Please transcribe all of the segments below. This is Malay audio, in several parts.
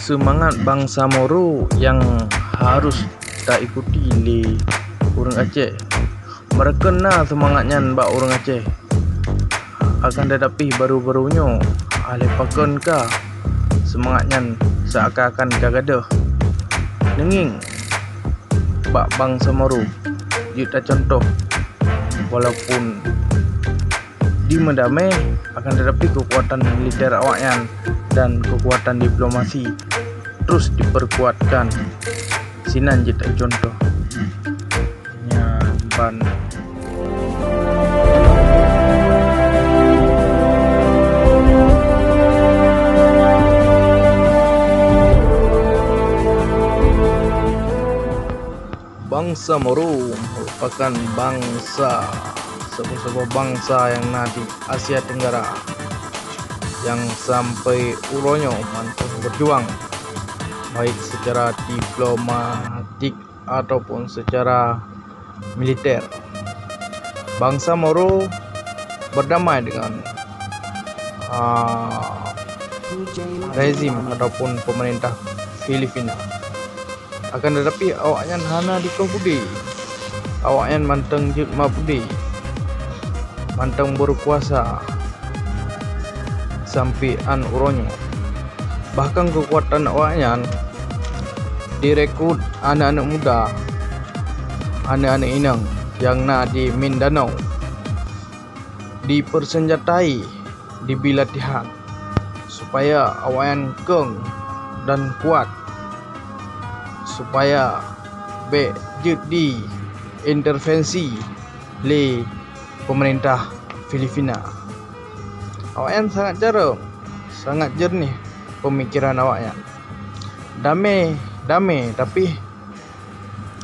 Semangat bangsa Moro yang harus tak ikuti le orang Aceh. Mereka na semangatnya bak orang Aceh. Akan tetapi baru-barunya alih pakon ka semangatnya seakan-akan kagadah. Nenging bak bangsa Moro kita contoh walaupun di mendamai akan tetapi kekuatan militer awaknya dan kekuatan diplomasi terus diperkuatkan. Sinan kita contoh ban bangsa Moro merupakan bangsa sebuah bangsa yang ada di Asia Tenggara yang sampai uronyo mantap berjuang baik secara diplomatik ataupun secara militer. Bangsa Moro berdamai dengan rezim ataupun pemerintah Filipina. Akan tetapi awaknya hana di Budi, awaknya manteng juk mabudi, manteng berkuasa sampai an uronyo. Bahkan kekuatan awaknya direkrut anak-anak muda, anak-anak inang yang na di Mindanao, dipersenjatai, dibilatihan supaya awaknya keng dan kuat, supaya be di intervensi le pemerintah Filipina. Awaknya sangat cerah, sangat jernih pemikiran awaknya. Damai tapi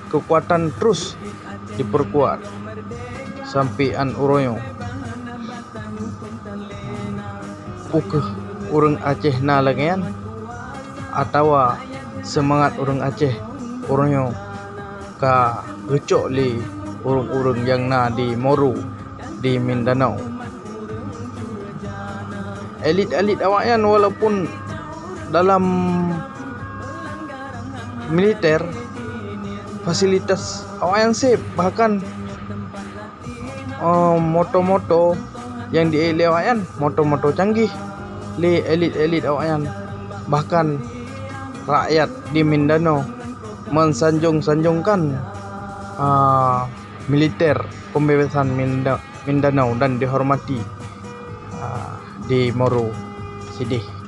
kekuatan terus diperkuat sampai an uronyo. Ukeh orang Aceh na lagian atau semangat orang Aceh uronyo ka gecok li urung-urung yang na di Moro di Mindanao. Elit-elit awaknya walaupun dalam militer fasilitas awaknya sip, bahkan moto-moto yang dieli awaknya moto-moto canggih li elit-elit awaknya. Bahkan rakyat di Mindanao mensanjung-sanjungkan militer pembebasan Mindanao dan dihormati di Moro Sidih.